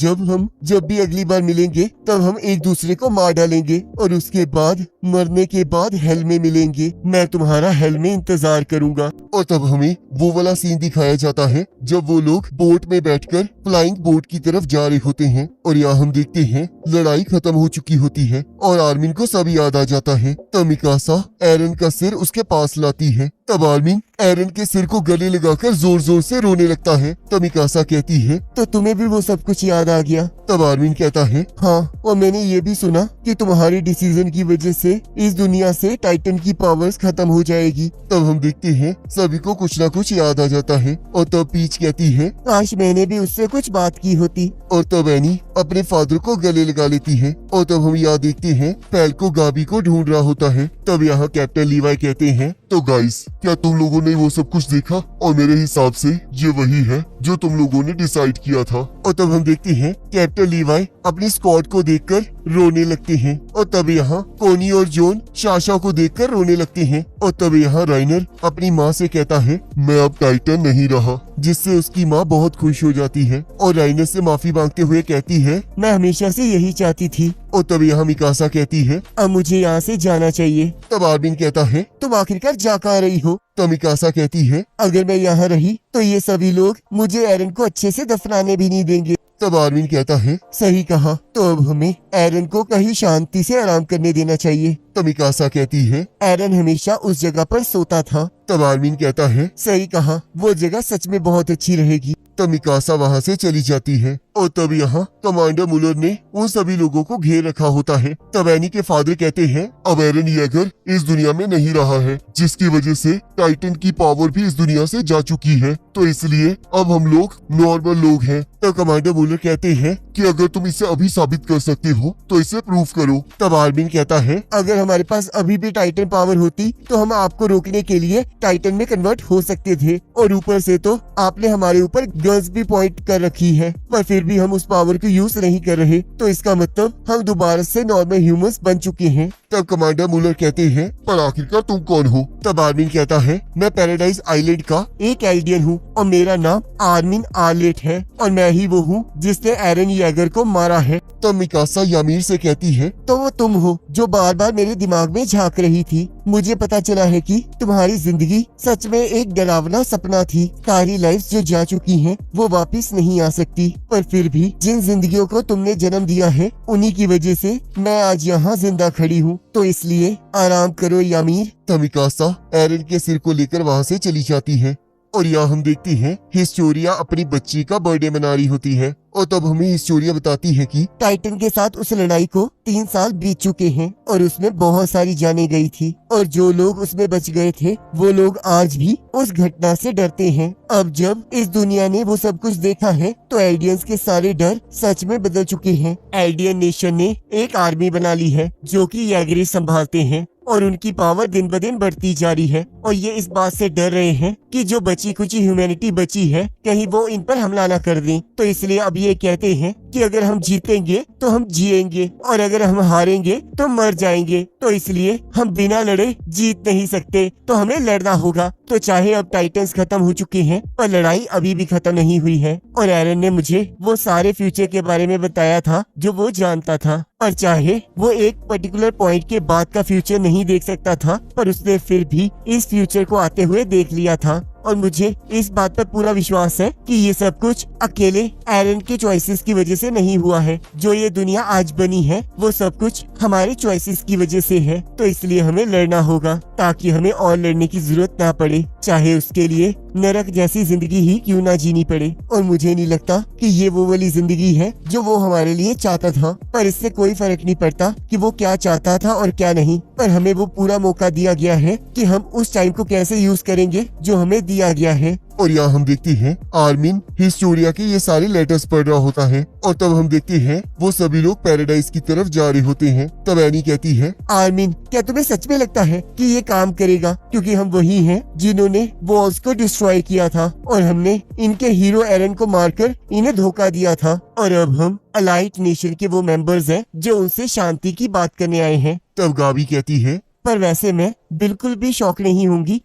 जब भी अगली बार मिलेंगे तब हम एक दूसरे को मार डालेंगे और उसके बाद मरने के बाद हेल में मिलेंगे। मैं तुम्हारा हेल में इंतजार करूंगा। और तब हमें वो वाला सीन दिखाया जाता है जब वो लोग बोट में बैठकर फ्लाइंग बोट की तरफ जा रहे होते हैं और यहाँ हम देखते हैं लड़ाई खत्म हो चुकी होती है और आर्मिन को सब याद आ जाता है। तब मिकासा एरन का सिर उसके पास लाती है। तब आर्मिन एरन के सिर को गले लगाकर जोर जोर से रोने लगता है। तब मिकासा कहती है, तो तुम्हें भी वो सब कुछ याद आ गया? तब आर्मिन कहता है, हाँ, और मैंने ये भी सुना कि तुम्हारी डिसीजन की वजह से इस दुनिया से टाइटन की पावर्स खत्म हो जाएगी। तब हम देखते हैं सभी को कुछ ना कुछ याद आ जाता है। और तब पीच कहती है, काश मैंने भी उससे कुछ बात की होती। और तब एनी अपने फादर को गले लगा लेती है। और तब हम यहाँ देखते हैं फैल्को गाबी को ढूंढ रहा होता है। तब यहाँ कैप्टन लीवाई कहते हैं, तो गाइस, क्या तुम लोगों ने वो सब कुछ देखा? और मेरे हिसाब से ये वही है जो तुम लोगों ने डिसाइड किया था। और तब हम देखते हैं कैप्टन लीवाई अपनी स्क्वाड को देखकर रोने लगते हैं। और तब यहाँ कोनी और जॉन शाशा को देखकर रोने लगते हैं। और तब यहाँ राइनर अपनी माँ से कहता है, मैं अब टाइटन नहीं रहा, जिससे उसकी माँ बहुत खुश हो जाती है और राइनर से माफी मांगते हुए कहती है, मैं हमेशा से यही चाहती थी। और तब यहाँ मिकासा कहती है, अब मुझे यहाँ से जाना चाहिए। तब आर्मिन कहता है, तुम आखिरकार जा कहाँ रही हो? तब मिकासा कहती है, अगर मैं यहाँ रही तो ये सभी लोग मुझे एरन को अच्छे से दफनाने भी नहीं देंगे। तब आर्मिन कहता है, सही कहा, तो अब हमें एरन को कहीं शांति से आराम करने देना चाहिए। तब मिकासा कहती है, एरन हमेशा उस जगह पर सोता था। तब आर्मिन कहता है, सही कहा, वो जगह सच में बहुत अच्छी रहेगी। तब मिकासा वहाँ से चली जाती है। और तब यहाँ कमांडर मुलर ने उन सभी लोगों को घेर रखा होता है। तब एनी के फादर कहते हैं, अब एरन येगर इस दुनिया में नहीं रहा है, जिसकी वजह से टाइटन की पावर भी इस दुनिया से जा चुकी है, तो इसलिए अब हम लोग नॉर्मल लोग हैं। तब कमांडर मुलर कहते हैं कि अगर तुम इसे अभी साबित कर सकते हो तो इसे प्रूव करो। तब आर्मिन कहता है, अगर हमारे पास अभी भी टाइटन पावर होती तो हम आपको रोकने के लिए टाइटन में कन्वर्ट हो सकते थे, और ऊपर से तो आपने हमारे ऊपर गन्स भी पॉइंट कर रखी है, पर फिर भी हम उस पावर को यूज नहीं कर रहे, तो इसका मतलब हम दोबारा से नॉर्मल ह्यूमंस बन चुके हैं। तब कमांडर मुलर कहते हैं, पर आखिरकार तुम कौन हो? तब आर्मिन कहता है, मैं पैराडाइज आइलैंड का एक एल्डियन हूँ और मेरा नाम आर्मिन आर्लेट है और मैं ही वो हूँ जिसने एरन येगर को मारा है। तब मिकासा यामीर से कहती है, तो वो तुम हो जो बार बार मेरे दिमाग में झांक रही थी। मुझे पता चला है कि तुम्हारी जिंदगी सच में एक डरावना सपना थी। सारी लाइफ जो जा चुकी हैं वो वापस नहीं आ सकती, पर फिर भी जिन जिंदगियों को तुमने जन्म दिया है उन्हीं की वजह से मैं आज यहाँ जिंदा खड़ी हूँ, तो इसलिए आराम करो यामीर। तब मिकासा एरन के सिर को लेकर वहाँ से चली जाती है। और यहाँ हम देखते हैं हिस्टोरिया अपनी बच्ची का बर्थडे मना रही होती है। और तब हमें हिस्टोरिया बताती है कि टाइटन के साथ उस लड़ाई को 3 साल बीत चुके हैं और उसमें बहुत सारी जानें गई थी, और जो लोग उसमें बच गए थे वो लोग आज भी उस घटना से डरते हैं। अब जब इस दुनिया ने वो सब कुछ देखा है तो एल्डियंस के सारे डर सच में बदल चुके हैं। एल्डियन नेशन ने एक आर्मी बना ली है जो कि येगरी संभालते हैं, और उनकी पावर दिन ब दिन बढ़ती जा रही है और ये इस बात से डर रहे हैं कि जो बची कुछ ह्यूमैनिटी बची है कहीं वो इन पर हमला ना कर दें। तो इसलिए अब ये कहते हैं कि अगर हम जीतेंगे तो हम जिएंगे और अगर हम हारेंगे तो मर जाएंगे। तो इसलिए हम बिना लड़े जीत नहीं सकते, तो हमें लड़ना होगा। तो चाहे अब टाइटन्स खत्म हो चुके हैं पर लड़ाई अभी भी खत्म नहीं हुई है। और एरन ने मुझे वो सारे फ्यूचर के बारे में बताया था जो वो जानता था, और चाहे वो एक पर्टिकुलर पॉइंट के बाद का फ्यूचर नहीं देख सकता था पर उसने फिर भी इस फ्यूचर को आते हुए देख लिया था। और मुझे इस बात पर पूरा विश्वास है कि ये सब कुछ अकेले एरन के चॉइसेस की वजह से नहीं हुआ है। जो ये दुनिया आज बनी है वो सब कुछ हमारे चॉइसेस की वजह से है। तो इसलिए हमें लड़ना होगा ताकि हमें और लड़ने की जरूरत ना पड़े, चाहे उसके लिए नरक जैसी जिंदगी ही क्यों ना जीनी पड़े। और मुझे नहीं लगता कि ये वो वाली जिंदगी है जो वो हमारे लिए चाहता था, पर इससे कोई फर्क नहीं पड़ता कि वो क्या चाहता था और क्या नहीं। पर हमें वो पूरा मौका दिया गया है कि हम उस टाइम को कैसे यूज करेंगे जो हमें दिया गया है। और यहाँ हम देखते हैं आर्मिन हिस्टोरिया के ये सारे लेटर्स पढ़ रहा होता है और तब हम देखते हैं वो सभी लोग पैराडाइज की तरफ जा रहे होते हैं। तब एनी कहती है, आर्मिन क्या तुम्हें सच में लगता है कि ये काम करेगा? क्योंकि हम वही हैं जिन्होंने वॉल्स को डिस्ट्रॉय किया था और हमने इनके हीरो एरन को मारकर इन्हें धोखा दिया था और अब हम अलाइट नेशन के वो मेंबर्स हैं जो उनसे शांति की बात करने आए हैं। तब गाबी कहती है, पर वैसे मैं बिल्कुल भी शौक नहीं होंगी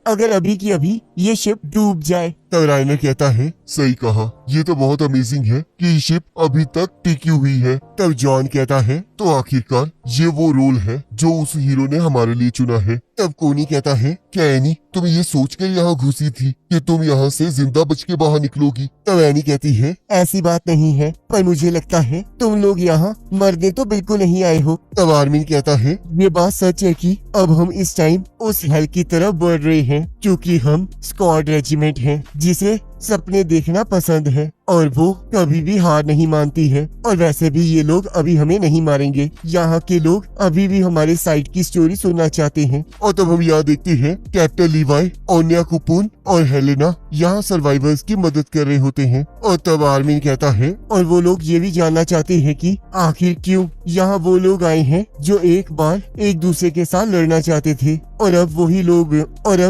अगर अभी की अभी ये शिप डूब जाए। तब राइनर कहता है, सही कहा, ये तो बहुत अमेजिंग है कि ये शिप अभी तक टिकी हुई है। तब जॉन कहता है, तो आखिरकार ये वो रोल है जो उस हीरो ने हमारे लिए चुना है। तब कोनी कहता है, क्या एनी तुम ये सोचकर यहाँ घुसी थी कि तुम यहाँ से जिंदा बच के बाहर निकलोगी? तब एनी कहती है, ऐसी बात नहीं है, पर मुझे लगता है तुम लोग यहाँ मरने तो बिल्कुल नहीं आए हो। तब आर्मिन कहता है, ये बात सच है कि अब हम इस टाइम उस हेल की तरफ बढ़ रहे हैं क्योंकि हम स्क्वाड रेजिमेंट हैं जिसे सपने देखना पसंद है और वो कभी भी हार नहीं मानती है। और वैसे भी ये लोग अभी हमें नहीं मारेंगे, यहाँ के लोग अभी भी हमारे साइड की स्टोरी सुनना चाहते हैं। और तब हम यहाँ देखते हैं कैप्टन लीवाई, ओन्या कुपुन और हेलेना यहाँ सर्वाइवर्स की मदद कर रहे होते हैं। और तब आर्मिन कहता है, और वो लोग ये भी जानना चाहते हैं कि आखिर क्यों यहाँ वो लोग आए हैं जो एक बार एक दूसरे के साथ लड़ना चाहते थे और अब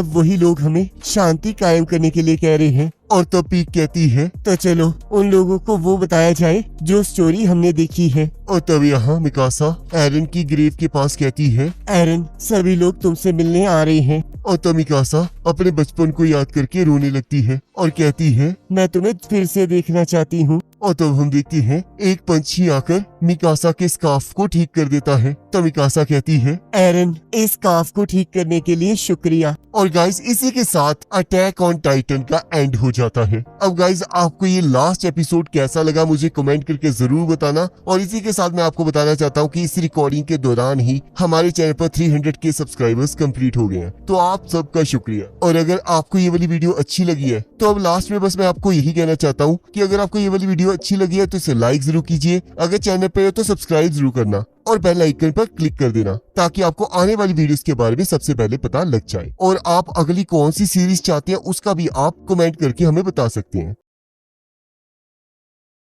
वही लोग हमें शांति कायम करने के लिए कह रहे हैं। और तब पीक कहती है, तो चलो उन लोगों को वो बताया जाए जो स्टोरी हमने देखी है। और तब यहाँ मिकासा एरन की ग्रेव के पास कहती है, एरन सभी लोग तुमसे मिलने आ रहे हैं। और तब मिकासा अपने बचपन को याद करके रोने लगती है और कहती है, मैं तुम्हें फिर से देखना चाहती हूँ। और तब हम देखते हैं एक पंछी आकर मिकासा के स्कार्फ को ठीक कर देता है। तब मिकासा कहती है, एरन इस स्कार्फ को ठीक करने के लिए शुक्रिया। और गाइस इसी के साथ अटैक ऑन टाइटन का एंड हो जाता है। अब गाइस आपको ये लास्ट एपिसोड कैसा लगा मुझे कमेंट करके जरूर बताना। और इसी के साथ मैं आपको बताना चाहता हूँ कि इस रिकॉर्डिंग के दौरान ही हमारे चैनल पर 300 के सब्सक्राइबर्स कंप्लीट हो गए हैं, तो आप सबका शुक्रिया। और अगर आपको ये वाली वीडियो अच्छी लगी है तो अब लास्ट में बस मैं आपको यही कहना चाहता हूँ कि अगर आपको ये वाली वीडियो अच्छी लगी है तो इसे लाइक जरूर कीजिए, अगर चैनल पे हो तो सब्सक्राइब जरूर करना और बेल आइकन पर क्लिक कर देना ताकि आपको आने वाली वीडियोस के बारे में सबसे पहले पता लग जाए। और आप अगली कौन सी सीरीज चाहते हैं उसका भी आप कमेंट करके हमें बता सकते हैं।